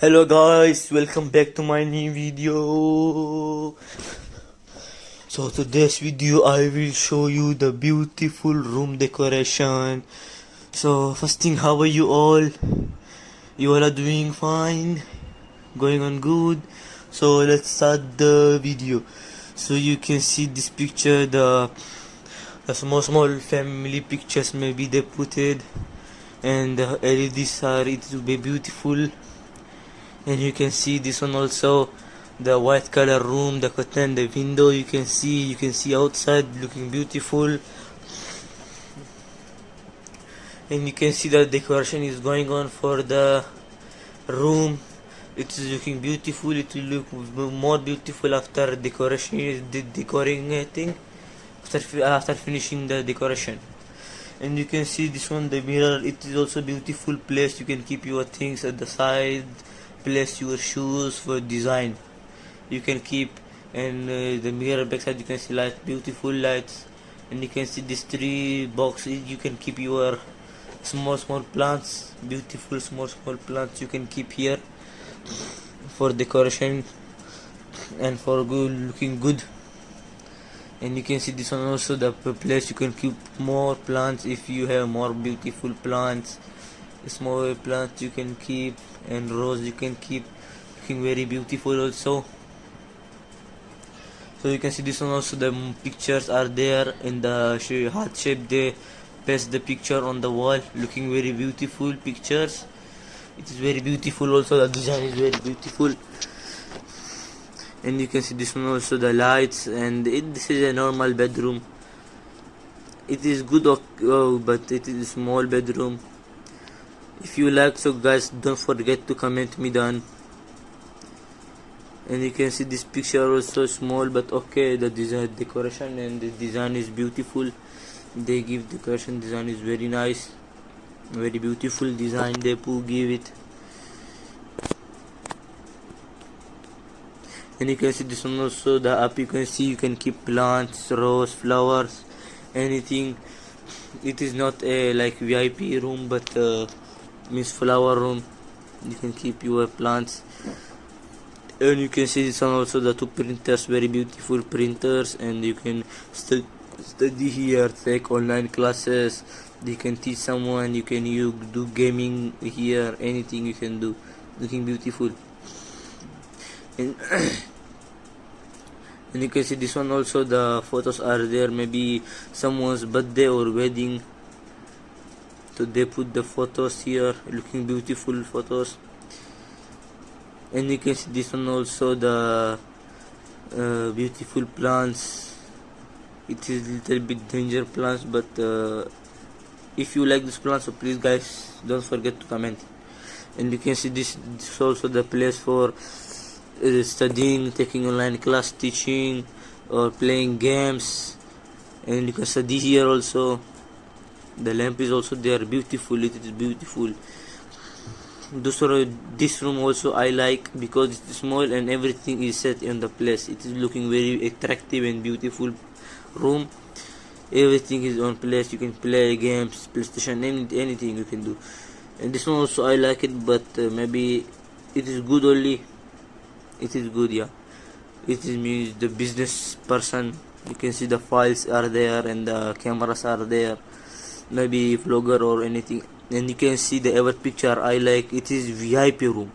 Hello guys, welcome back to my new video. So today's video I will show you the beautiful room decoration. So first thing, how are you all? You all are doing fine, going on good. So let's start the video. So you can see this picture, the small family pictures maybe they put it, and the LEDs are, it will be beautiful. And you can see this one also, the white color room, the curtain, the window, you can see outside looking beautiful. And you can see the decoration is going on for the room. It is looking beautiful. It will look more beautiful after decorating after finishing the decoration. And you can see this one, the mirror. It is also beautiful place. You can keep your things at the side, place your shoes for design. You can keep, and the mirror backside you can see beautiful lights. And you can see these three boxes. You can keep your small plants, beautiful small plants. You can keep here for decoration and for looking good. And you can see this one also, the place you can keep more plants. If you have more beautiful plants, small plants you can keep, and rose you can keep, looking very beautiful also. So you can see this one also, the pictures are there in the heart shape. They paste the picture on the wall, looking very beautiful pictures. It is very beautiful also, the design is very beautiful. And you can see this one also, the lights. And this is a normal bedroom. It is good, but it is a small bedroom. If you like, so guys, don't forget to comment me down. And you can see this picture also small, but okay, the design, decoration and the design is beautiful. They give decoration, design is very nice, very beautiful design they give it. And you can see this one also, the up you can see you can keep plants, rose, flowers, anything. It is not a like VIP room, but means flower room. You can keep your plants. And you can see this one also, the two printers, very beautiful printers. And you can study here, take online classes. You can teach someone. You can do gaming here, anything you can do, looking beautiful. And and you can see this one also, the photos are there, maybe someone's birthday or wedding, so they put the photos here, looking beautiful photos. And you can see this one also, the beautiful plants. It is little bit danger plants, but if you like this plant, so please guys don't forget to comment. And you can see this is also the place for studying, taking online class, teaching, or playing games. And you can study here also. The lamp is also there, beautiful. It is beautiful. This room also I like because it is small and everything is set in the place. It is looking very attractive and beautiful room. Everything is on place. You can play games, PlayStation, anything you can do. And this one also I like it, but maybe it is good only. It is good, yeah. It is means the business person. You can see the files are there and the cameras are there, maybe vlogger or anything. And you can see the ever picture I like. It is VIP room,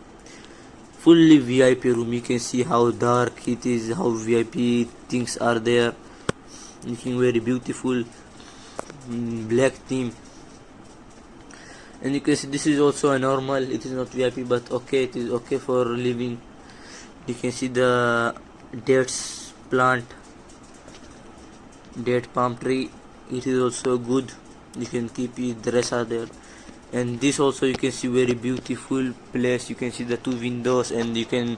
fully VIP room. You can see how dark it is, how VIP things are there, looking very beautiful. Black theme. And you can see this is also a normal. It is not VIP, but okay, it is okay for living. You can see the dates plant, date palm tree. It is also good. You can keep it, the rest are there. And this also you can see very beautiful place. You can see the two windows, and you can,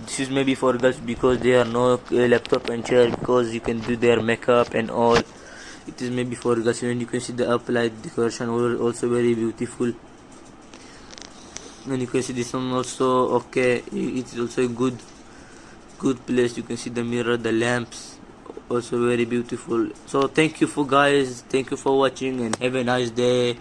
this is maybe for girls because they are no laptop and chair, because you can do their makeup and all. It is maybe for girls. And you can see the uplight decoration also very beautiful. And you can see this one also, okay, it is also a good place. You can see the mirror, the lamps, also very beautiful. So thank you for guys, thank you for watching, and have a nice day.